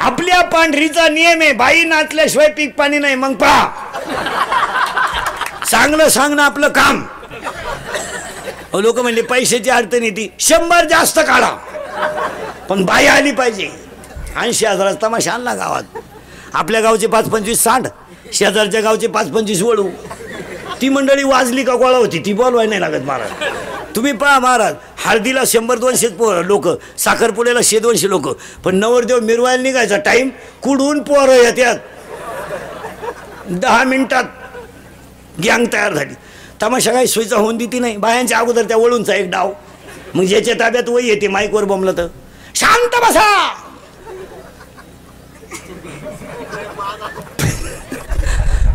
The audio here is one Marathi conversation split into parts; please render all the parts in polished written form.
आपल्या पांढरीचा नियम आहे, बाई नाचल्याशिवाय पीक पाणी नाही. मग पहा, चांगलं सांगणं आपलं काम. लोक म्हणले पैशाची अडचण येते, 100 जास्त काढा पण बाई आली पाहिजे. 80,000 तमाशा आणला गावात. आपल्या गावचे 5-25 सांड, शेजारच्या गावचे 5-25 वळू. ती मंडळी वाजली का गोळा होती, ती बोलवाय नाही लागत महाराज. तुम्ही पहा महाराज, हळदीला 100-200 लोक, साखरपुड्याला 100-200 लोक, पण नवरदेव मिरवायला निघायचा टाइम कुडून पोरं येतात. 10 मिनिटात गँग तयार झाली. तमाशा काही सोयीचा होऊन देती नाही. बायांच्या अगोदर त्या वळूनचा एक डाव. मग ज्याच्या ताब्यात वय येते माईकवर बोंबलं तर शांत बसा.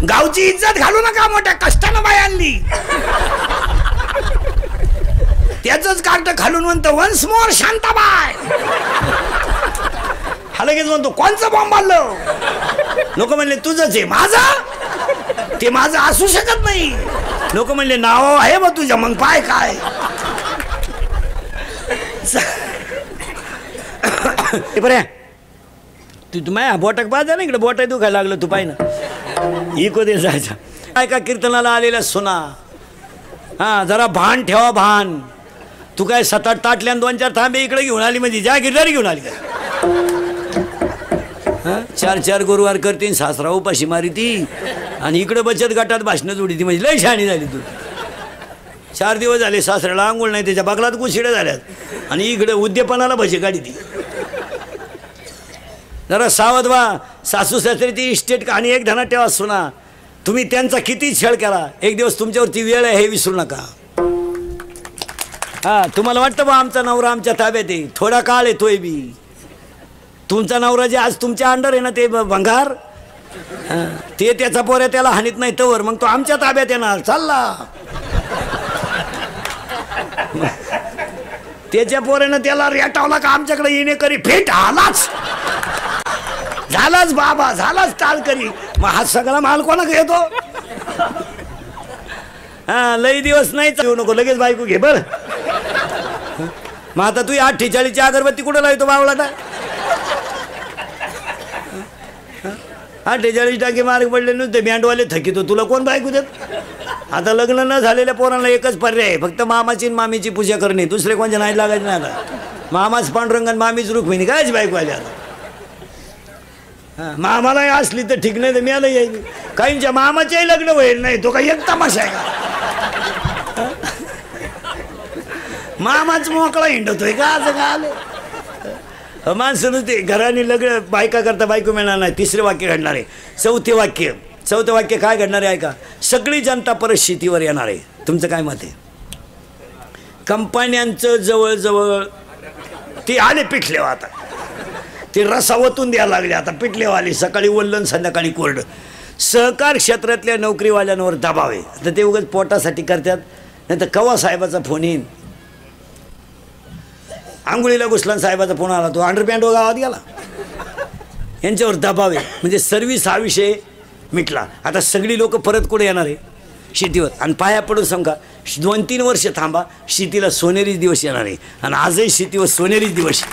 गावची इज्जत घालू नका, मोठ्या कष्टानं बाई आणली. त्याच कार्ट खालून म्हणतो वन्स मोर शांताबाई. हा लगेच म्हणतो कोणचं बॉम्ब आणलं. लोक म्हणले तुझंच आहे. माझं? ते माझं असू शकत नाही. लोक म्हणले नाव आहे मग तुझ्या. मग पाय काय बरे तू माझ्या बोटाक बाजा ना इकडे, बोटा दुखायला लागलं तू पाय ना. इको दे जायचा काय का कीर्तनाला आलेल्या सुना. हा जरा भान ठेवा भान. तू काय 7-8 ताटल्या 2-4 थांबे इकडे घेऊन आली म्हणजे जा गिरदारी घेऊन आली का. 4-4 गुरुवार करते, सासरा उपाशी मारी ती, आणि इकडे बचत गटात भाषणं जोडी ती. म्हणजे लय शहाणी झाली तू. 4 दिवस झाले सासऱ्याला आंघोळ नाही, त्याच्या बगलात कुशिड्या झाल्यात, आणि इकडे उद्यापनाला भजी काढी ती. जरा सावध व्हा. सासू सासरी ती इस्टेट आणि एक धना ठेवा सुना. तुम्ही त्यांचा किती छळ केला, एक दिवस तुमच्यावरती वेळ आहे हे विसरू नका. हा तुम्हाला वाटतं बा आमचा नवरा आमच्या ताब्यात आहे, थोडा काळ येतोय बी. तुमचा नवरा जे आज तुमच्या अंडर आहे ना ते भंगार, ते त्याचा पोऱ्या त्याला हानीत नाही तवर मग तो आमच्या ताब्यात येणार. चालला त्याच्या पोऱ्यानं त्याला रेटावला का आमच्याकडे येणे करी फेट आलाच. झालाच बाबा, झालाच टाळ करी. मग हा सगळा माल कोणाकडे येतो. हा लई दिवस नाही येऊ नको, लगेच बायको घे बर. मग आता तू 48ची अगरबत्ती कुठं लावतो बावळाटा. 48 टाके मार्ग पडले नुसते बँडवाले थकीतो. तुला कोण बायको देत. आता लग्न न झालेल्या पोरांना एकच पर्याय आहे, फक्त मामाची आणि मामीची पूजा करणे. दुसरे कोणच्या नाही लागायचं नाही. आता मामाच पांडुरंग आणि मामीच रुक्मिणी कायच बायको आली. आता मामालाही असली तर ठीक, नाही तर मिळालं यायची. काहींच्या मामाच्याही लग्न होईल नाही. तो काही एक तमाशा आहे का. मामाच मोकळा हिंडतोय का असं का आलं. माणसं नुसते घराने लग्न बायका करता बायको मिळणार नाही. 3रे वाक्य घडणार आहे. 4थं वाक्य काय घडणार आहे ऐका. सगळी जनता परत शेतीवर येणार आहे. तुमचं काय मत आहे. कंपन्यांचं जवळजवळ ते आले पिठले. आता ते रसावतून द्यायला लागले. आता पिठलेवाले सकाळी वल्लन संध्याकाळी कोरडं. सहकार क्षेत्रातल्या नोकरीवाल्यांवर दबाव आहे. आता ते उगाच पोटासाठी करतात, नाही तर कवा साहेबाचा फोन येईन. आंघोळीला घुसला साहेबाचा फोन आला, तो अंडरपॅन्ट गावात गेला. यांच्यावर दबाव आहे. म्हणजे सर्व्हिस हा विषय मिटला. आता सगळी लोक परत कुठे येणार आहे शेतीवर. आणि पाया पडून सांगा 2-3 वर्ष थांबा, शेतीला सोनेरीच दिवस येणार आहे. आणि आजही शेतीवर सोनेरीच दिवस.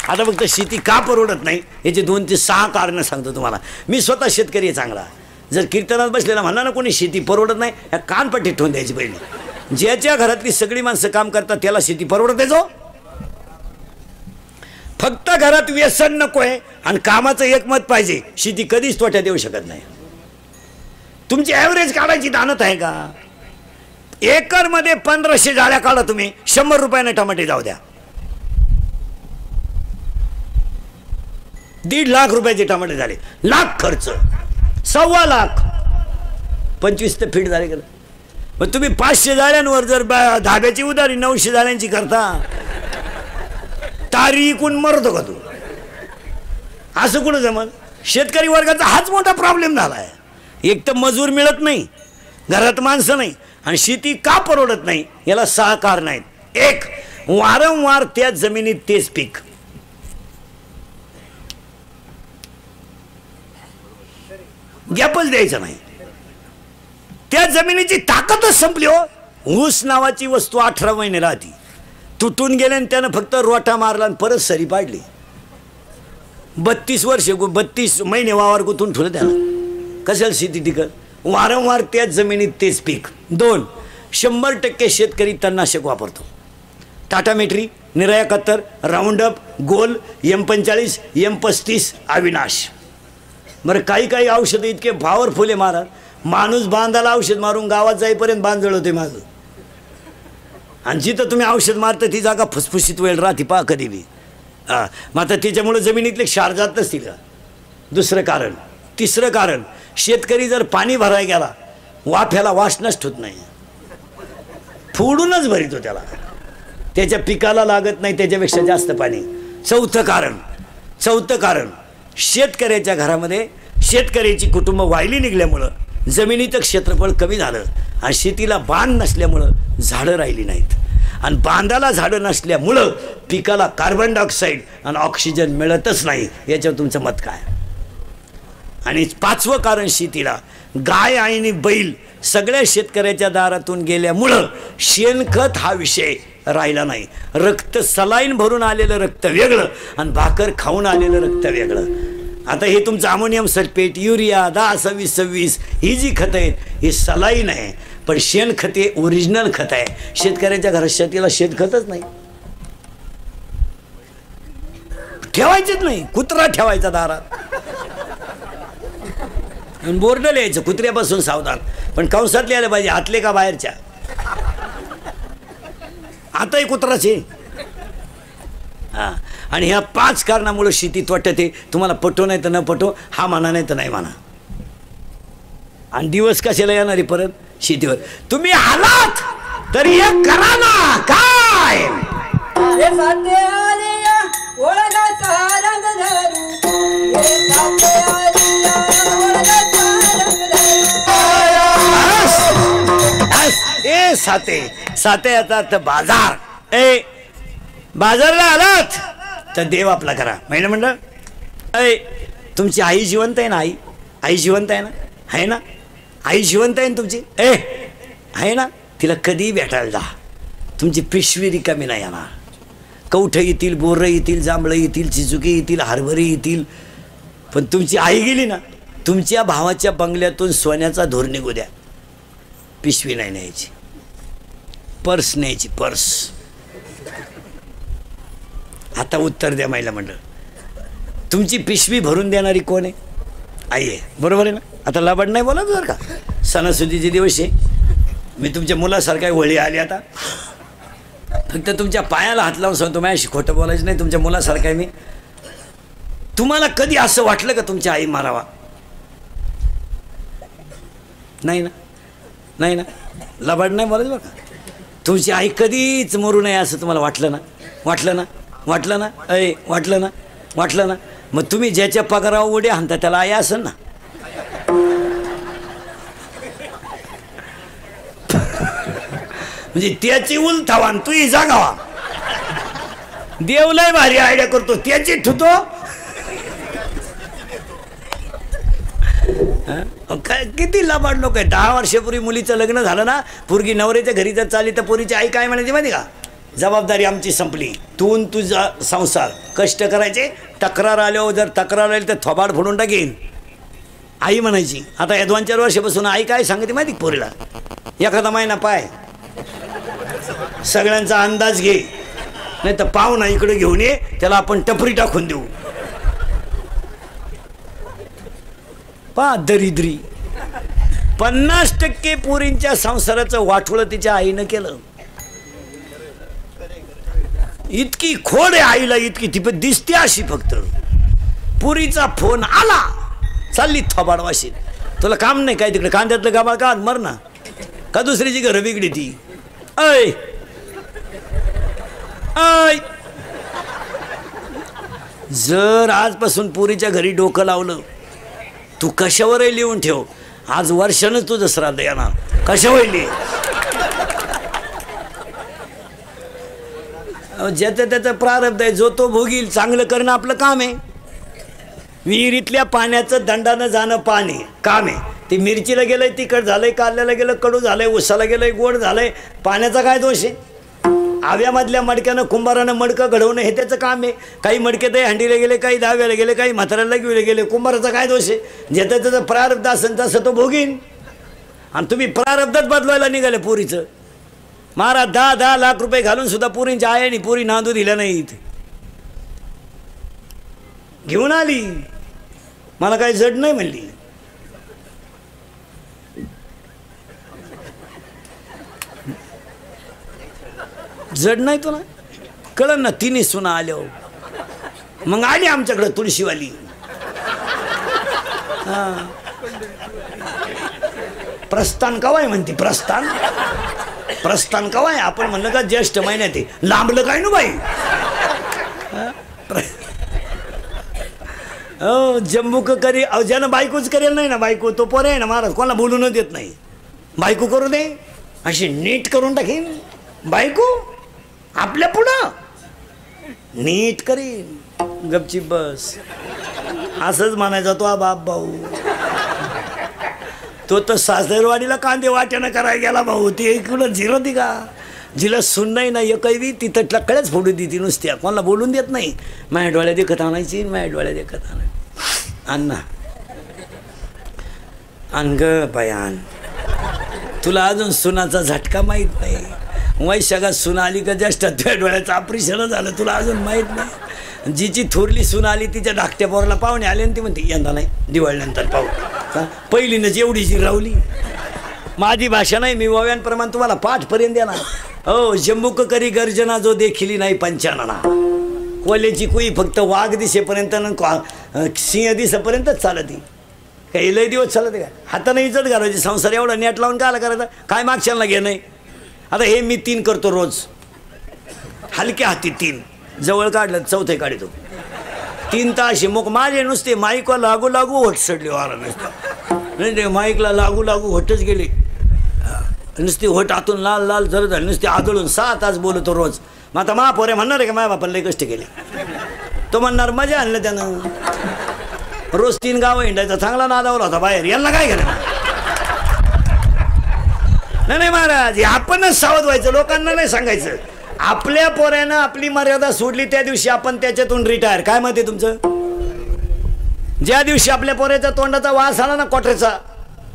आता फक्त शेती का परवडत नाही याचे 2 ते 6 कारणं सांगतो तुम्हाला. मी स्वतः शेतकरी आहे चांगला. जर कीर्तनात बसलेला म्हणला ना कोणी शेती परवडत नाही, ह्या कानपट्टी ठेवून द्यायची पहिली. ज्याच्या घरातली सगळी माणसं काम करतात त्याला शेती परवडते. जो फक्त घरात व्यसन नको आहे आणि कामाचं एकमत पाहिजे, शेती कधीच तोट्यात येऊ शकत नाही. तुमची ॲव्हरेज काढायची दानत आहे का. एकरमध्ये 1500 जाळ्या काढा तुम्ही, 100 रुपयाने टमाटे जाऊ द्या. 1.5 लाख रुपयाचे टमाटे झाले. लाख खर्च, 1.25 लाख, 25 ते फीट झाले. मग तुम्ही 500 जाळ्यांवर जर धाब्याची उधारी 900 जाळ्यांची करता, तारी इकून मरतो का तू. असं कुठं जमल. शेतकरी वर्गाचा हाच मोठा प्रॉब्लेम झाला आहे. एक तर मजूर मिळत नाही, घरात माणसं नाही, आणि शेती का परवडत नाही याला 6 कारण आहेत. 1, वारंवार त्या जमिनीत तेच पीक. गॅपच द्यायचं नाही. त्या जमिनीची ताकदच संपली हो. ऊस नावाची वस्तू 18 महिने राहती, तुटून गेले आणि त्यानं फक्त रोटा मारला आणि परत सरी पाडली. 32 वर्षे 32 महिने वावर गुंतून ठेवलं त्याला. कशाला शेती टिकल? वारंवार त्याच जमिनीत तेच पीक. 2, 100% शेतकरी तणनाशक वापरतो. टाटा मेट्री, निराया कत्तर, राऊंडअप, गोल, M45, M35, अविनाश. बरं काही औषधं इतके पॉवरफुल आहे महाराज, माणूस बांधाला औषध मारून गावात जाईपर्यंत बांध जळवते माझं. आणि जिथं तुम्ही औषध मारता ती जागा फुसफुशीत वेळ राहते पहा कधी बी. मग आता त्याच्यामुळे जमिनीतले क्षार जात नसतील का? दुसरं कारण. तिसरं कारण, शेतकरी जर पाणी भरायला गेला वाफ्याला वास नष्ट होत नाही, फोडूनच भरितो त्याला, त्याच्या पिकाला लागत नाही त्याच्यापेक्षा जास्त पाणी. चौथं कारण, शेतकऱ्याच्या घरामध्ये शेतकऱ्याची कुटुंब वाहिली निघल्यामुळं जमिनीचं क्षेत्रफळ कमी झालं आणि शेतीला बांध नसल्यामुळं झाडं राहिली नाहीत. आणि बांधाला झाडं नसल्यामुळं पिकाला कार्बन डायऑक्साईड आणि ऑक्सिजन मिळतच नाही. याच्यावर तुमचं मत काय? आणि 5वं कारण शेतीला गाय आणि बैल सगळ्या शेतकऱ्याच्या दारातून गेल्यामुळं शेणखत हा विषय राहिला नाही. रक्त सलाईन भरून आलेलं रक्त वेगळं आणि भाकर खाऊन आलेलं रक्त वेगळं. आता हे तुमचं अमोनियम सल्फेट, युरिया, 10-26-26 ही जी खतं आहेत ही सलाईन आहे, पण शेणखत हे ओरिजिनल खत आहे. शेतकऱ्याच्या घरात शेतीला शेणखतच नाही, ठेवायचंच नाही. कुत्रा ठेवायचा दारात आणि बोर्ड लिहायचं कुत्र्यापासून सावधान, पण कंसात लिहायला पाहिजे आतले का बाहेरच्या. आताही कुत्राचे. हां, आणि ह्या 5 कारणामुळे शेती त्वटते. तुम्हाला पटो नाही तर न पटो, हा म्हणा नाही तर नाही म्हणा. आणि दिवस कशाला येणार परत शेतीवर? तुम्ही हालात तर एक करा ना. काय ए साते आता बाजार. बाजारला आलात तर देव आपला करा. महिला मंडळ, तुमची आई जिवंत आहे ना? आई जिवंत आहे ना? आहे ना? आई जिवंत आहे ना तुमची? आहे ना? तिला कधी भेटायला जा. तुमची पिशवी रिकामी नाही येणार. कवठं येतील, बोरं येतील, जांभळं येतील, चिचुकी येतील, हरभरी येतील, पण तुमची आई गेली ना, तुमच्या भावाच्या बंगल्यातून सोन्याचा धूर निघू द्या, पिशवी नाही न्यायची, पर्स न्यायची, पर्स. आता उत्तर द्या महिला मंडळ, तुमची पिशवी भरून देणारी कोण आहे? आई आहे, बरोबर आहे ना? आता लबाड नाही बोला बरं का, सणासुदीचे दिवस आहे. मी तुमच्या मुलासारखा वळी आली आता, फक्त तुमच्या पायाला हात लावून सांगतो, माझ्याशी खोटं बोलायचं नाही. तुमच्या मुलासारखा आहे मी. तुम्हाला कधी असं वाटलं का तुमची आई मारावा? नाही ना? नाही ना? लबाड नाही बोलायचं बरं का. तुमची आई कधीच मरू नये असं तुम्हाला वाटलं ना? वाटलं ना? वाटलं ना? वाटलं ना? वाटलं ना? मग तुम्ही ज्याच्या पगारावर उड्या हाणता त्याला आई असेल ना? म्हणजे त्याची उलथावा तू ही जागावा. देवलाय भारी आयडिया करतो, त्याची ठुतो. किती लबाड लोक आहे. 10 वर्षापूर्वी मुलीचं लग्न झालं ना, पोरगी नवऱ्याच्या घरी जर चालली तर पोरीची आई काय म्हणायची माहिती का? जबाबदारी आमची संपली, तू तुझा संसार, कष्ट करायचे, तक्रार आल्यावर जर तक्रार आली तर थोबाड फोडून टाकेन, आई म्हणायची. आता या 2-4 वर्षापासून आई काय सांगते माहिती पोरीला? एखादा महिना पाय, सगळ्यांचा अंदाज घे, नाही तर पाहुणा इकडे घेऊन ये, त्याला आपण टपरी टाकून देऊ. पा दरिद्री 50% पोरींच्या संसाराचं वाटोळं तिच्या आईनं केलं. इतकी खोड आहे आईला, इतकी ती पण दिसते अशी. फक्त पुरीचा फोन आला, चालली थोबाड वाशीत, तुला काम नाही काय तिकडे, कांद्यातलं गाबाळ का मर ना, का दुसरीची घरं बिगडी ती. ऐ ऐ जर आजपासून पुरीच्या घरी डोकं लावलं, तू कशावरही लिहून ठेव, आज वर्षानंच तुझं श्राद्ध येणार. कशावर लिहि, ज्याचं त्याचं प्रारब्ध आहे, जो तो भोगील. चांगलं करणं आपलं काम आहे. विहिरीतल्या पाण्याचं दंडानं जाणं पाणी काम आहे. ती मिरचीला गेलंय तिखट झालंय, कारल्याला गेलं कडू झालंय, उसाला गेलंय गोड झालंय. पाण्याचा काय दोष आहे? आव्यामधल्या मडक्यानं कुंभारानं मडकं घडवणं हे त्याचं काम आहे. काही मडके ते हंडीला गेले, काही दहाव्याला गेले, काही म्हाताऱ्याला घेऊन गेले. कुंभाराचा काय दोष आहे? ज्याचं त्याचं प्रारब्ध असेल तसं तो भोगीन. आणि तुम्ही प्रारब्धच बदलवायला निघाले पोरीचं. महाराज 10-10 लाख रुपये घालून सुद्धा पोरींच्या आयाने पोरी नांदू दिल्या नाहीत. घेऊन आली, मला काही जड नाही म्हणली. जड नाही तुला कळलं ना. तिने सुना आल्या, मग आली आमच्याकडे तुळशीवाली. हा प्रस्थान कवाय म्हणते, प्रस्थान प्रस्थान कवाय. आपण म्हणलं का ज्येष्ठ महिन्यात आहे, लांबलं काय ना बाई. हो जम्बूक करी, ज्यानं बायकोच करेल नाही ना बायको तो पोरे आहे ना महाराज, कोणाला बोलून देत नाही. बायको करू दे अशी नीट करून टाकीन. बायको आपल्या पुढं नीट करीन, गपचीप बस. असंच म्हणायचा तो बाप भाऊ. तो तर सासरवाडीला कांदे वाट्यानं करायला गेला भाऊ. ती इकडं झिरती का, जिला सुन नाही ना एकही ती तटला कळ्याच फोडू देती नुसत्या, कोणाला बोलून देत नाही. माझ्या डोळ्यात देखत आणायची, माझ्या डोळ्यात देखत आणायची. अण्णा आण ग बयान, तुला अजून सुनाचा झटका माहीत नाही. वैशाखात सून आली का जास्त तुझ्या डोळ्याचं ऑपरेशन झालं, तुला अजून माहीत नाही. जिची थोरली सून आली तिच्या धाकट्या पोराला पाहुणे आले आणि ती म्हणते यंदा नाही, दिवाळीनंतर पाहू. का पहिलीनंच एवढी जी रावली. माझी भाषा नाही, मी ओव्यांप्रमाणे तुम्हाला पाठपर्यंत देणार. हो जम्बूक करी गर्जना जो देखिली नाही पंचानना. कोल्याची कुई फक्त वाघ दिसेपर्यंत सिंह दिसेपर्यंतच चालती. काही लय दिवस चालत का? हाताने इज्जत घालायची. संसार एवढा नेट लावून काय करायचं? काय मागच्याला घे नाही. आता हे मी 3 करतो रोज, हलक्या हाती 3 जवळ काढलं चौथे काढतो. 3 तास मग माझे नुसते माईकला लागू लागू होट सडले वारा नाही ते माईकला लागू लागू होटच गेले. नुसते होट आतून लाल लाल जर झाले नुसते आदळून 6 तास बोलतो रोज. मग आता महापोरे म्हणणार आहे का माझ्या बापाला लय कष्ट केले? तो म्हणणार मजा आणलं त्यानं. रोज 3 गावं हिंडायचा, चांगला नादावला होता बाहेर. यांना काय केलं? नाही महाराज, आपणच सावध व्हायचं, लोकांना नाही सांगायचं. आपल्या पोऱ्यानं आपली मर्यादा सोडली त्या दिवशी आपण त्याच्यातून रिटायर. काय मत आहे तुमचं? ज्या दिवशी आपल्या पोऱ्याच्या तोंडाचा वास आला ना कोठऱ्याचा,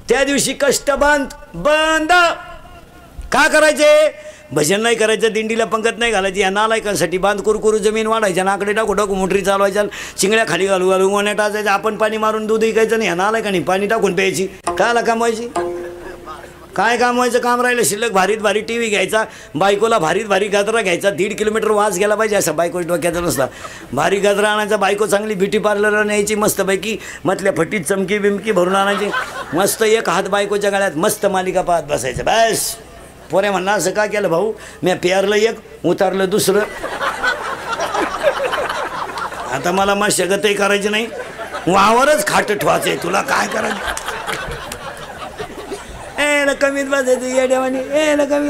त्या दिवशी कष्ट बंद बंद. का करायचे? भजन नाही करायचं, दिंडीला पंगत नाही घालायची. या नालायकांसाठी बांध कुरकुरू जमीन वाढायच्या, नाकडे टाकू टाकू मोटरी चालवायच्या, चिंगड्या खाली घालू घालू गोण्या टाचायच्या. आपण पाणी मारून दूध विकायचं नाही, या नालायकांनी पाणी टाकून प्यायची. काला कमवायची? काय कामवायचं? काम राहिलं शिल्लक. भारीत भारी टी व्ही घ्यायचा, बायकोला भारीत भारी गजरा घ्यायचा. 1.5 किलोमीटर वास गेला पाहिजे असा बायकोच्या डोक्याचा नसला. भारी गजरा आणायचा, बायको चांगली ब्युटी पार्लरला न्यायची मस्तपैकी, मधल्या फटीत चमकी बिमकी भरून आणायची. मस्त एक हात बायकोच्या गळ्यात, मस्त मालिका पाहत बसायचं. बस पोरे म्हणणार असं का केलं भाऊ? मी पेरलं एक, उतारलं दुसरं. आता मला मशागतही करायची नाही, वावरच खाट ठेवायचंय. तुला काय करायचं? कमीत बसायचं येड्यावानी. कमी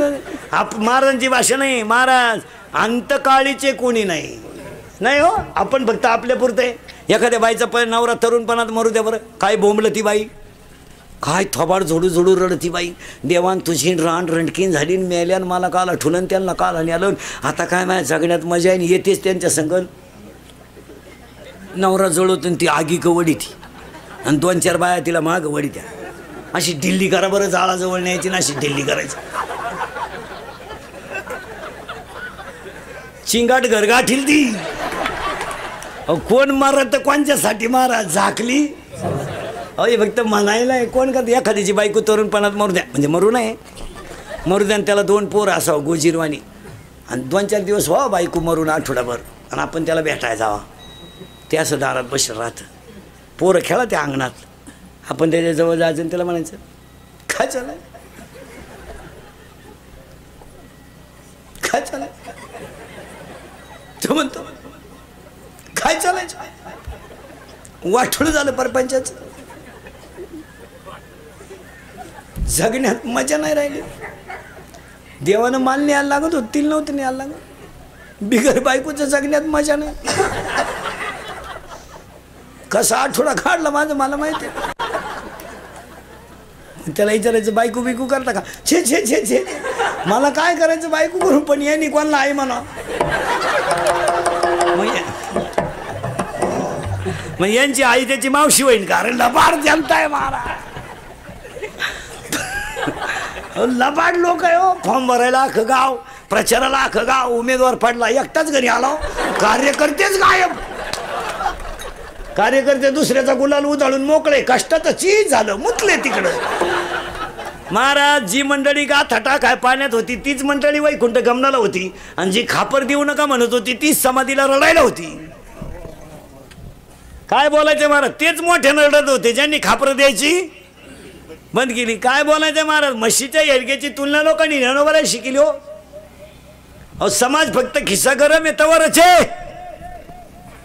महाराजांची भाषा नाही. महाराज अंतकाळीचे कोणी नाही. नाही हो, आपण फक्त आपल्या पुरते. एखाद्या बाईचा नवरा तरुणपणात मरू द्या बरं, काय बोंबलं ती बाई, काय थोबाड झोडू झोडू रडती बाई. देवान तुझी रान रणकीन झाली, मेल्यान मला काल आठवलं, त्यांना काल आणि आलं. आता काय माझ्या जगण्यात मजा आहे. येतेच त्यांच्या संगत नवरा जळवतो ती आगी कवडी ती, आणि 2-4 बाया तिला माग वडी त्या. अशी दिल्ली करा बरं, जाळाजवळ न्यायची ना, अशी दिल्ली करायची. चिंगाट घरगाठील ती. कोण मारत तर कोणच्यासाठी महाराज? झाकली अय फक्त म्हणायला आहे. कोण करत? एखाद्याची बायको तरुणपणात मरू द्या, म्हणजे मरू नये, मरू द्या. आणि त्याला 2 पोर असावं गोजीरवाणी, आणि 2-4 दिवस व्हा बायको मरून आठवडाभर, आणि आपण त्याला भेटायला जावा. ते असं दारात बसलं राहतं. पोरं खेळा त्या अंगणात, आपण त्याच्याजवळ जायचं आणि त्याला म्हणायचं काय चालय, काय चालय? तो म्हणतो काय चालायचं? वाटोळं झालं परपंचाचं. जगण्यात मजा नाही राहिली. देवानं माल न्यायला लागत होत, तिला नव्हतं न्यायला लागत. बिगर बायकोचं जगण्यात मजा नाही. कसा आठवडा काढला माझं मला माहिती आहे. त्याला विचारायचं बायको बिकू करता का? छे छे छे छे, मला काय करायचं बायको करून, पण यांनी कोणाला आई म्हणा. मग यांची आई त्याची मावशी होईन, कारण लबाड जनता आहे महाराज. लबाड लोक आहे हो. फॉर्म भरायला अख्खं गाव, प्रचाराला अख्खं गाव, उमेदवार पडला एकटाच घरी आला, कार्यकर्तेच गायब. कार्यकर्ते दुसऱ्याचा गुलाल उधळून मोकळे, कष्टाचं चीज झालं, मुतले तिकडं. महाराज जी मंडळी गाथाटा काय पाण्यात होती तीच मंडळी वैकुंठ गमनाला होती, आणि जी खापर देऊ नका म्हणत होती तीच समाधीला रडायला होती. काय बोलायचं महाराज, तेच मोठ्यानं रडत होते ज्यांनी खापर द्यायची बंद केली. काय बोलायचं महाराज, म्हशीच्या येडग्याची तुलना लोकांनी ज्ञानोबाला शिकली हो. अहो समाज फक्त खिस्सा गरम येतावरच आहे.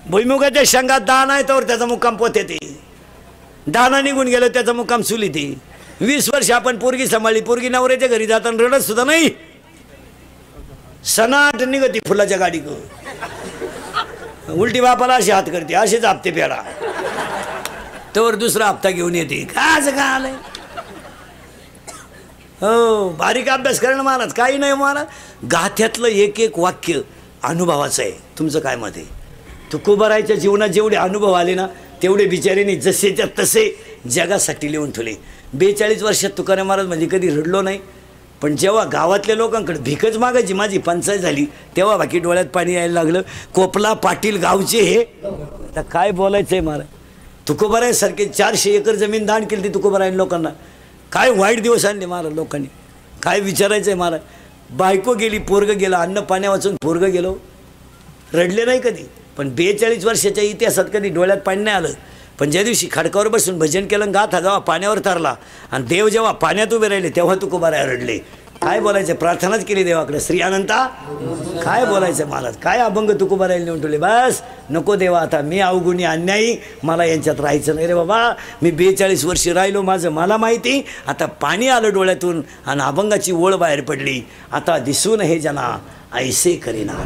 भुईमुगाच्या शेंगात दाना आहे तर त्याचा मुक्काम पोते ते, दाना निघून गेलो त्याचा मुक्काम चुली ते. 20 वर्ष आपण पोरगी सांभाळली, पोरगी नवऱ्याच्या घरी जाताना रडत सुद्धा नाही, सनाट निघती फुलाच्या गाडी उलटी बापाला अशी हात करते, असेच हप्ते फेडा, तर दुसरा हप्ता घेऊन येते. काय असं काय आलंय हो. बारीक अभ्यास करणं महाराज काही नाही महाराज. गाथ्यातलं एक एक वाक्य अनुभवाचं आहे. तुमचं काय मत आहे? तुकोबारायच्या जीवनात जेवढे अनुभव आले ना तेवढे बिचारीने जसेच्या तसे जगासाठी लिहून ठेवले. 42 वर्षात तुकाराम महाराज म्हणजे कधी रडलो नाही, पण जेव्हा गावातल्या लोकांकडे भिकच मागायची माझी पंचायत झाली तेव्हा बाकी डोळ्यात पाणी यायला लागलं. कोपला पाटील गावचे हे, आता काय बोलायचं आहे महाराज. तुकोबारायसारखे 400 एकर जमीन दान केली ती तुकोबारायन लोकांना. काय वाईट दिवस आणले महाराज लोकांनी, काय विचारायचं आहे महाराज. बायको गेली, पोरगं गेलं, अन्न पाण्या वाचून पोरगं गेलो, रडले नाही कधी. पण 42 वर्षाच्या इतिहासात कधी डोळ्यात पाणी नाही आलं. पण ज्या दिवशी खडकावर बसून भजन केलं, गाथा जेव्हा पाण्यावर तरला आणि देव जेव्हा पाण्यात उभे राहिले तेव्हा तुकोबाराय रडले. काय बोलायचं, प्रार्थनाच केली देवाकडे, श्री अनंता. काय बोलायचं महाराज, काय अभंग तुकोबारायला नेऊन ठेवले. बस नको देवा, आता मी अवगुणी अन्यायी, मला यांच्यात राहायचं नाही रे बाबा. मी 42 वर्ष राहिलो, माझं मला माहिती. आता पाणी आलं डोळ्यातून आणि अभंगाची ओळ बाहेर पडली. आता दिसून हे जना ऐसे करीना.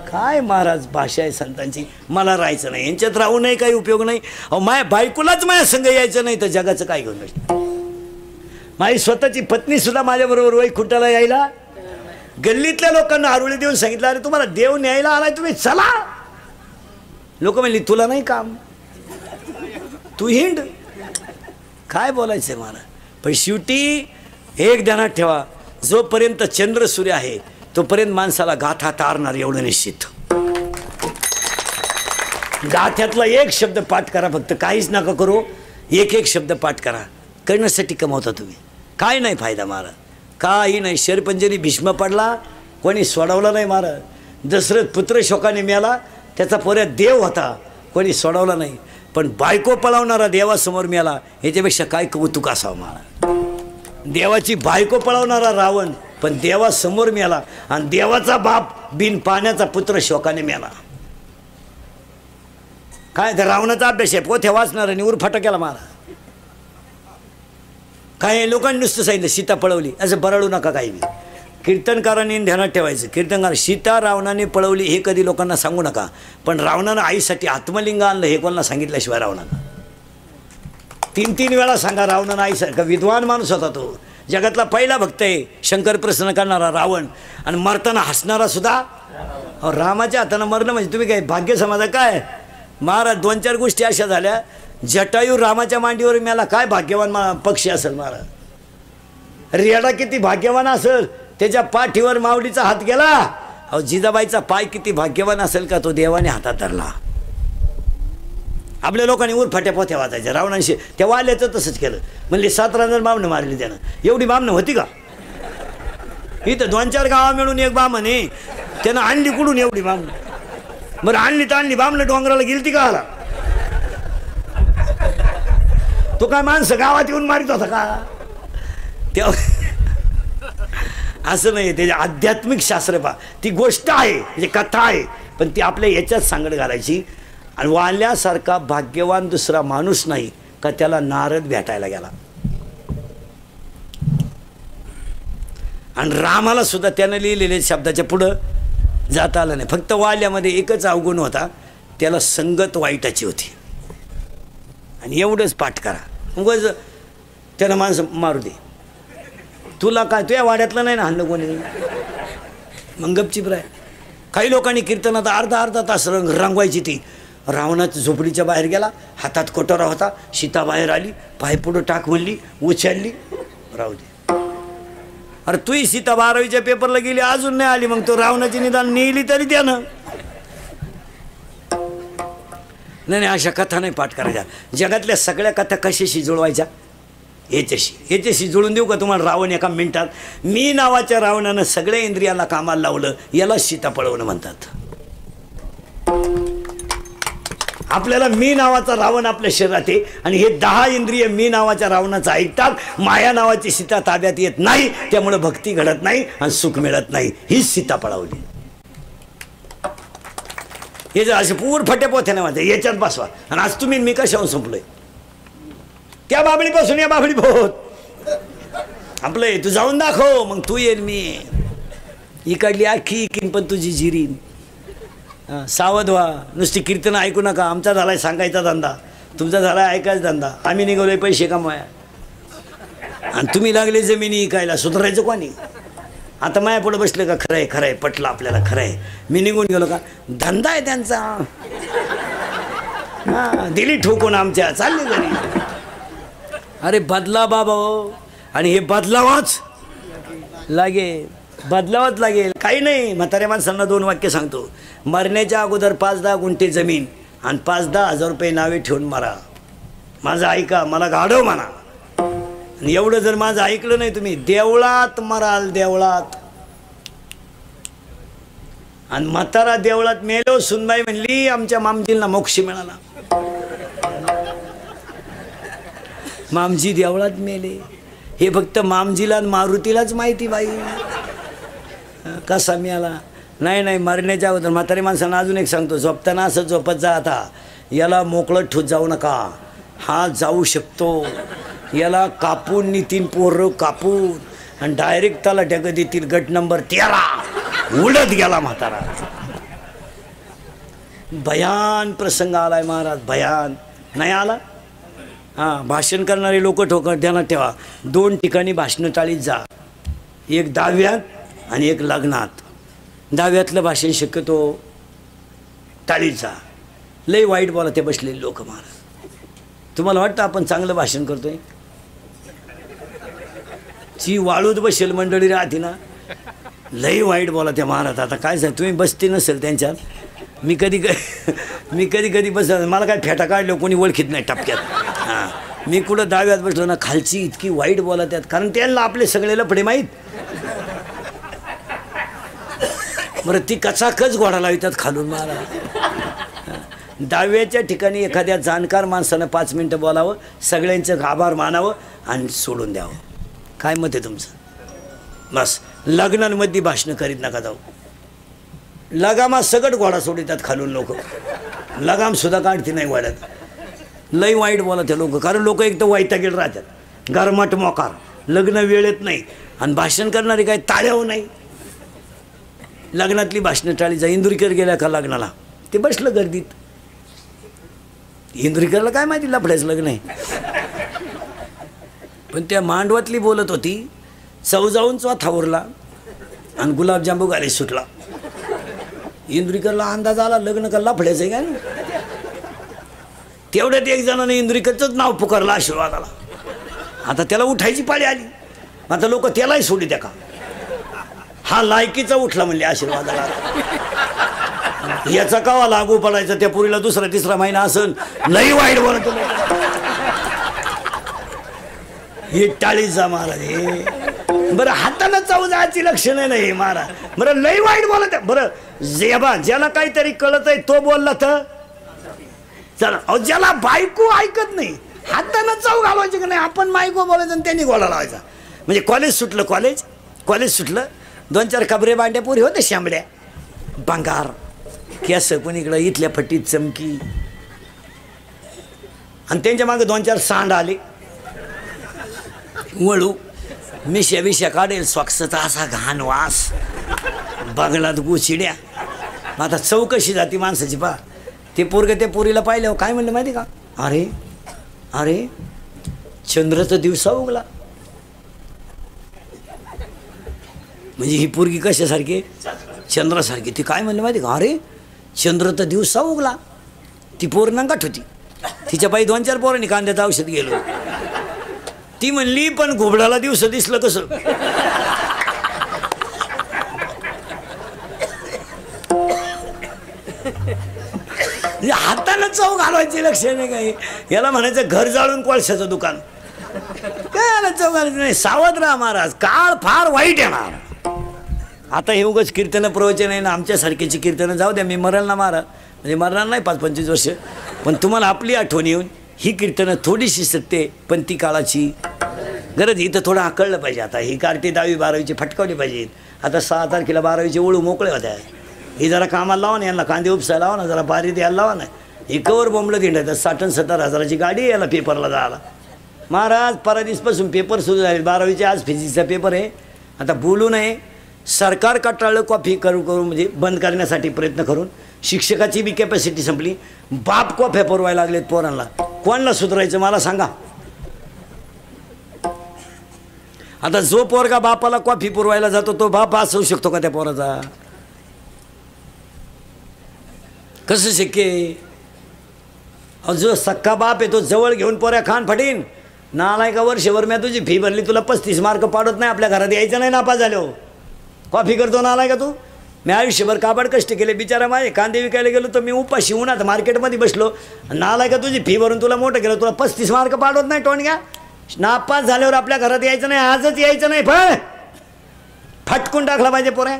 काय महाराज भाषा आहे संतांची. मला राहायचं नाही, यांच्यात राहू नये, काही उपयोग नाही. अहो माया बायकोलाच माझ्या संग यायचं नाही तर जगाचं काय घेऊन बसलं. माझी स्वतःची पत्नी सुद्धा माझ्याबरोबर वैकुंठाला यायला, गल्लीतल्या लोकांना आरुळी देऊन सांगितलं, अरे तुम्हाला देव न्यायला आलाय, तुम्ही चला. लोक म्हणली तुला नाही काम, तू हिंड. काय बोलायचंय मला. पण शेवटी एक ध्यानात ठेवा, जोपर्यंत चंद्र सूर्य आहे तोपर्यंत माणसाला गाथा तारणार एवढं निश्चित. गाथ्यातला एक शब्द पाठ करा फक्त, काहीच नका करू. एक एक शब्द पाठ करा, करण्यासाठी कमावता तुम्ही. काय नाही फायदा महाराज, काही नाही. शरपंजरी भीष्म पडला, कोणी सोडवला नाही महाराज. दशरथ पुत्र शोकाने मेला, त्याचा पोऱ्या देव होता, कोणी सोडवला नाही. पण बायको पळवणारा देवासमोर मेला, याच्यापेक्षा काय कौतुक असावं महाराज. देवाची बायको पळवणारा रावण पण देवासमोर मेला, आणि देवाचा बाप बिन पाण्याचा पुत्र शोकाने मेला. काय तर रावणाचा अभ्यास आहे, पोथ्या वाचणार आणि उरफाटा केला महाराज. काय लोकांनी नुसतं सांगितलं सीता पळवली, असं बरळू नका काही बी. कीर्तनकारांनी ध्यानात ठेवायचं, कीर्तनकार सीता रावणाने पळवली हे कधी लोकांना सांगू नका. पण रावणानं आईसाठी आत्मलिंग आणलं हे कोणाला सांगितल्याशिवाय रावणानं 3-3 वेळा सांगा. रावणानं आईसारखा विद्वान माणूस होता तो, जगातला पहिला भक्त आहे. शंकर प्रसन्न करणारा रावण, आणि मरताना हसणारा सुद्धा. रामाच्या हातानं मरणं म्हणजे तुम्ही काय भाग्य समाजा काय महाराज. 2-4 गोष्टी अशा झाल्या. जटायू रामाच्या मांडीवर मेला, काय भाग्यवान पक्षी असेल महाराज. रेडा किती भाग्यवान असेल, त्याच्या पाठीवर माऊलीचा हात गेला. अहो जिजाबाईचा पाय किती भाग्यवान असेल का तो देवाने हातात धरला. आपल्या लोकांनी उरफाट्या पोथ्या वाचायच्या. रावणांशी त्या वाल्याचं तसंच केलं, म्हणले 7 रांजण बामणं मारली त्यानं. एवढी बामणं होती का इथं? 2-4 गावा मिळून एक बामण आहे, त्यानं आणली कुठून एवढी बामणं? बरं आणली तर आणली, बामणं डोंगराला गेलती का आला? तो काय माणसं गावात येऊन मारित होता का? तेव्हा असं नाही. त्याचे आध्यात्मिक शास्त्र पहा, ती गोष्ट आहे म्हणजे कथा आहे, पण ती आपल्या याच्यात सांगड घालायची. आणि वाल्यासारखा भाग्यवान दुसरा माणूस नाही का त्याला नारद भेटायला गेला. आणि रामाला सुद्धा त्यानं लिहिलेल्या शब्दाच्या पुढं जाता आलं नाही. फक्त वाल्यामध्ये एकच अवगुण होता, त्याला संगत वाईटाची होती. आणि एवढंच पाठ करा. उगाच त्यानं माणसं मारू दे, तुला काय तुझ्या वाड्यातलं नाही ना हल्लं कोणी, मग गपचीप राय. काही लोकांनी कीर्तनात अर्धा तास रंगवायची. ती रावणात झोपडीच्या बाहेर गेला, हातात कोटोरा होता, सीता बाहेर आली, पाय पुढं टाक म्हणली, उचलली, राहू दे. अरे तूही सीता 12वीच्या पेपरला गेली अजून नाही आली, मग तो रावणाची निदान नेली तरी त्यानं. नाही अशा कथा नाही पाठ करायच्या. जगातल्या सगळ्या कथा कशाशी जुळवायच्या? याच्याशी जुळून देऊ का तुम्हाला? रावण एका मिनिटात. मी नावाच्या रावणानं सगळ्या इंद्रियाला कामाला लावलं, याला सीता पळवणं म्हणतात. आपल्याला मी नावाचा रावण आपल्या शरीरात आहे आणि हे 10 इंद्रिय मी नावाच्या रावणाचं ऐकतात. माया नावाची सीता ताब्यात येत नाही, त्यामुळे भक्ती घडत नाही आणि सुख मिळत नाही. हीच सीता पळवली. हे जर असे पूर फटे पोथे नाही माझे याच्यात बसवा. आणि आज तुम्ही मी कशावर संपलोय? त्या बाबळीपासून या बाबळी पोहोत आपलं. तू जाऊन दाखव, मग तू येईल, मी इकडली आखी इकीन पण तुझी जिरीन. सावध व्हा. नुसती कीर्तन ऐकू नका. आमचा झालाय सांगायचा धंदा, तुमचा झालाय ऐकायचा धंदा. आम्ही निघालोय पैसे कमवाया आणि तुम्ही लागले जमिनी इकायला. सुधारायचं कोणी? आता माया पुढे बसले का? खरंय खरंय, पटलं आपल्याला, खरंय. मी निघून गेलो का? धंदा आहे त्यांचा. हां, दिली ठोकून आमच्या, चालले घरी. अरे बदला बाबा, आणि हे बदलावाच लागेल. काही नाही. म्हाताऱ्या माणसांना 2 वाक्य सांगतो. मरण्याच्या अगोदर 5-10 गुंठे जमीन आणि 5-10 हजार रुपये नावे ठेवून मारा. माझं ऐका, मला गाढव म्हणा. आणि एवढं जर माझं ऐकलं नाही तुम्ही, देवळात मराल, देवळात. आणि म्हातारा देवळात मेलो. सुनबाई म्हणली आमच्या मामजींना मोक्ष मिळाला. मामजी देवळात मेले. हे फक्त मामजीला आणि मारुतीलाच माहिती. बाई कसा मिळाला? नाही मरण्याच्या अगोदर. म्हातारी माणसांना अजून एक सांगतो, झोपताना असं झोपत जा. आता याला मोकळं ठोत जाऊ नका. हा जाऊ शकतो. याला कापून नितीन पोरं कापून आणि डायरेक्ट त्याला ढग देतील. गट नंबर 13 उडत गेला म्हातारा. भयान प्रसंग आलाय महाराज, भयान. नाही आला? हां, भाषण करणारे लोक ठोकर ध्यानात ठेवा. 2 ठिकाणी भाषणं टाळीत जा. एक 10व्यात आणि एक लग्नात. 10व्यातलं भाषण शक्यतो टाळीत जा. लई वाईट बोला ते बसलेले लोक महाराज. तुम्हाला वाटतं आपण चांगलं भाषण करतोय? ची वाळूत बसेल मंडळी राहते ना, लई वाईट बोला त्या महाराज. आता काय सांग, तुम्ही बसते नसेल त्यांच्यात. मी कधी बस, मला काय फेटा काढलं कोणी ओळखीत नाही टपक्यात. हां, मी कुठं 10व्यात बसलो ना, खालची इतकी वाईट बोला त्यात. कारण त्यांना आपले सगळे लफडे माहीत. बरं, ती कचाकच घोडा लावतात खालून महाराज. 10व्याच्या ठिकाणी एखाद्या जाणकार माणसानं 5 मिनटं बोलावं, सगळ्यांचं आभार मानावं आणि सोडून द्यावं. काय मत आहे तुमचं? बस. लग्नांमध्ये भाषणं करीत नका जाऊ. लगामा सगट घोडा सोडतात खालून लोक. लगाम सुद्धा काढते नाही वाड्यात. लई वाईट बोला त्या लोक. कारण लोक एक तर वैतागेल राहतात, गरमाट मोकार, लग्न वेळेत नाही आणि भाषण करणारे काय टाळ्यावर नाही. लग्नातली भाषणं टाळी जा. इंदुरीकर गेल्या का लग्नाला, ते बसलं गर्दीत. इंदुरीकरला काय माहिती लफड्याचं लग्न आहे. पण त्या मांडवातली बोलत होती, चौजाऊन चौथा उरला आणि गुलाबजांबू गाली सुटला. इंदुरीकरला अंदाज आला लग्न का लफड्याचं आहे का. तेवढ्यात एक जणाने इंदुरीकरचंच नाव पुकारलं आशीर्वादाला. आता त्याला उठायची पाळी आली. आता लोक त्यालाही सोडी द्या का. हा लायकीचा उठला म्हणले आशीर्वादाला. याचा कावा लागू पडायचा. त्या पुरीला 2रा-3रा महिना असन. लई वाईट बोलत हे टाळीच जा महाराज. हे बरं, हातानं चावू जायची लक्षणं नाही महाराज. बरं, लई वाईट बोलत. बरं, ज्याला काहीतरी कळत आहे तो बोलला तर चला. अहो, ज्याला बायको ऐकत नाही हातानं चाव घालवायची का नाही. आपण बायको बोलायचं आणि त्यांनी गोळा लावायचा. म्हणजे कॉलेज सुटलं 2-4 कबरे बांड्या पुरी होते, शांबड्या, बंगार, केस कोणीकडं इथल्या फटीत चमकी, आणि त्यांच्या मागे 2-4 सांड आले. वळू मिश्या काढेल, स्वच्छता असा घाण वास, बंगलात गुचिड्या. आता चौकशी जाती माणसाची. पा ते पोरगे त्या पोरीला पाहिल्यावर काय म्हणलं माहिती का, अरे चंद्र तर दिवसा उगला. म्हणजे ही पोरगी कशासारखी? चंद्रासारखी. ती काय म्हणली माहिती का? अरे चंद्र तर दिवसा उगला. ती पोर नंगाट होती. तिच्या पायी 2-4 पोरांनी कांद्याचं औषध गेलो. ती म्हणली पण घोबडाला दिवस दिसलं कसं? हातानं चव घालवायची लक्षण नाही काही. याला म्हणायचं घर जाळून कोळशाचं दुकान. काय याला चव घालायचं नाही. सावध राहा महाराज, काळ फार वाईट येणार. आता हे उगाच कीर्तन प्रवचन आहे ना, आमच्यासारखीची कीर्तनं जाऊ द्या. मी मरल ना महाराज, म्हणजे मरणार नाही 5-25 वर्ष, पण तुम्हाला आपली आठवण येऊन ही कीर्तनं थोडीशी सत्य पण ती काळाची गरज. इथं थोडं आकळलं पाहिजे. आता ही कार्टी 10वी-12वीची फटकावली पाहिजेत. आता 6 तारखेला 12वीचे ओळू मोकळे होत्या. ही जरा कामाला लावा ना, यांना कांदे उपसायला लावा ना, जरा बारी द्यायला लावा ना. ही कवर बोंबलं दिंडायचं. 60-70 हजाराची गाडी आहे याला पेपरला जायला. महाराज परदिवसपासून पेपर सुरू झाले. 12वीचे आज फिजिक्सचा पेपर आहे. आता बोलू नये. सरकार कटाळलं कॉफी करून म्हणजे बंद करण्यासाठी प्रयत्न करून. शिक्षकाची बी कॅपॅसिटी संपली. बाप कॉफ्या पुरवायला लागलेत पोरांना. कोणाला सुधारायचं मला सांगा. आता जो पोरगा बापाला कॉफी पुरवायला जातो तो बाप असू शकतो का त्या पोराचा? कसं शक्य? जो सक्का बाप आहे तो जवळ घेऊन पोऱ्या खान फाटीन. नालाय का वर्षभर मी तुझी फी भरली, तुला 35 मार्क पाडत नाही, आपल्या घरात यायचं नाही नापास झालो. कॉफी करतो नालाय का तू? मी आयुष्यभर काबाड कष्ट केले बिचारा. माझे कांदे विकायला गेलो तर मी उपाशी उन्हात मार्केटमध्ये बसलो. नालाय का तुझी फी भरून तुला मोठं केलं, तुला 35 मार्क पाडत नाही. टोणग्या नापास झाल्यावर आपल्या घरात यायचं नाही, आजच यायचं नाही. फटकून टाकला पाहिजे पोऱ्या.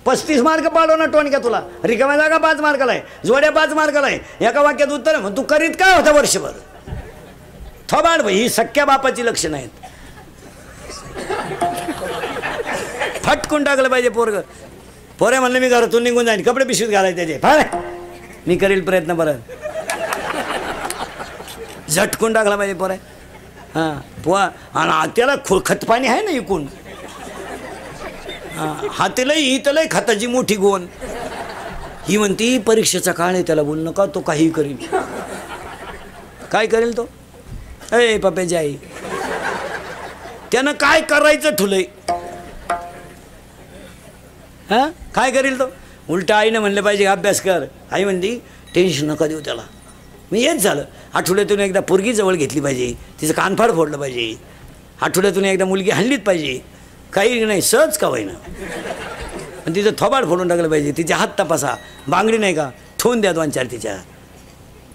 35 मार्क पाडव ना टोणक्या. तुला रिकाम्या जागा 5 मार्काला आहे, जोड्या 5 मार्काला आहे. एका वाक्यात उत्तर आहे. तू करीत काय होता वर्षभर? थोबाड भाई, ही सख्या बापाची लक्षणं आहेत. फटकून टाकलं पाहिजे पोरग. पोऱ्या म्हणलं मी घरातून निघून जाईन, कपडे पिशवीत घालायचे त्याचे. मी करील प्रयत्न परत. झटकून टाकला पाहिजे पोऱ्या. हां आणि त्याला खतपाणी आहे ना इकून. हातीलही ही तलय खताची मोठी गोन. ही म्हणती परीक्षेचा काळ आहे, त्याला बोलू नका, तो काही करील. काय करेल तो? ए पप्याची आई, त्यानं काय करायचं ठुलय? हां काय करेल तो? उलटा आईनं म्हणलं पाहिजे अभ्यास कर. आई म्हणती टेन्शन नका देऊ त्याला. मी हेच झालं. आठवड्यातून एकदा पोरगी जवळ घेतली पाहिजे, तिचं कानफाड फोडलं पाहिजे. आठवड्यातून एकदा मुलगी हाणलीच पाहिजे. काही नाही, सहज का होईना, पण तिचं थोबाड फोडून टाकलं पाहिजे. तिचे हात तपासा. बांगडी नाही का ठेवून द्या 2-4 तिच्या.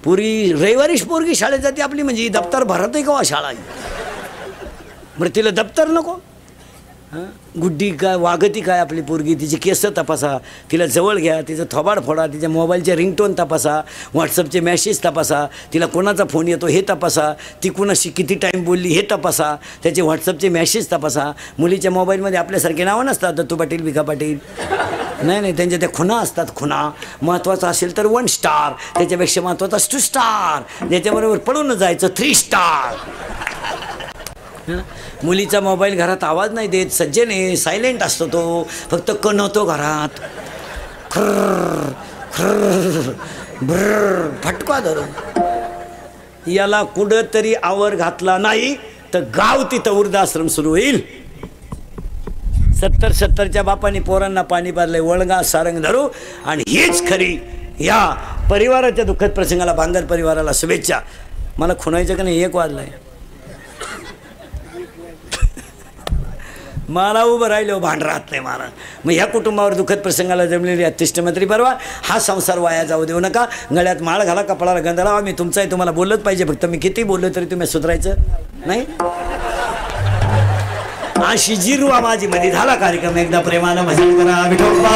पुरी रविवारीच पोरगी शाळेत जाते आपली, म्हणजे दप्तर भरत आहे का शाळा? बरं तिला दप्तर नको? हां गुड्डी काय वागती काय आपली पोरगी? तिची केस तपासा, तिला जवळ घ्या, तिचं थोबाड फोडा, तिच्या मोबाईलचे रिंगटोन तपासा, व्हॉट्सअपचे मेसेज तपासा, तिला कोणाचा फोन येतो हे तपासा, ती कोणाशी किती टाईम बोलली हे तपासा, त्याचे व्हॉट्सअपचे मेसेज तपासा. मुलीच्या मोबाईलमध्ये आपल्यासारखे नावं नसतात, दत्तू पाटील, भिका पाटील. नाही, त्यांच्या त्या खुणा असतात. खुणा महत्त्वाचा असेल तर 1 स्टार, त्याच्यापेक्षा महत्त्वाचा 2 स्टार, त्याच्याबरोबर पळून जायचं 3 स्टार. मुलीचा मोबाईल घरात आवाज नाही देत, सज्जने सायलेंट असतो तो, फक्त कणवतो घरात. खर्र खर्र ब्र फटका धरून. याला कुठं तरी आवर घातला नाही तर गाव तिथं वृद्धाश्रम सुरू होईल. 70-70च्या बापाने पोरांना पाणी पाजलंय. वळगा सारंग धरू. आणि हीच खरी या परिवाराच्या दुःखद प्रसंगाला, बांगर परिवाराला शुभेच्छा. मला खुणायचं का नाही? 1 वाजलाय. मला उभं राहिलो भांड राहत नाही मला. मग ह्या कुटुंबावर दुःखद प्रसंगाला जमलेली अतिष्ठमंत्री परवा. हा संसार वाया जाऊ देऊ नका. गळ्यात माळ घाला, कपाळाला गंध लावा. मी तुमचा आहे, तुम्हाला बोललंच पाहिजे. फक्त मी किती बोललो तरी तुम्ही सुधारायचं नाही. अशी जिरवा माझी मध्ये झाला कार्यक्रम. एकदा प्रेमानं भजन करा विठोबा.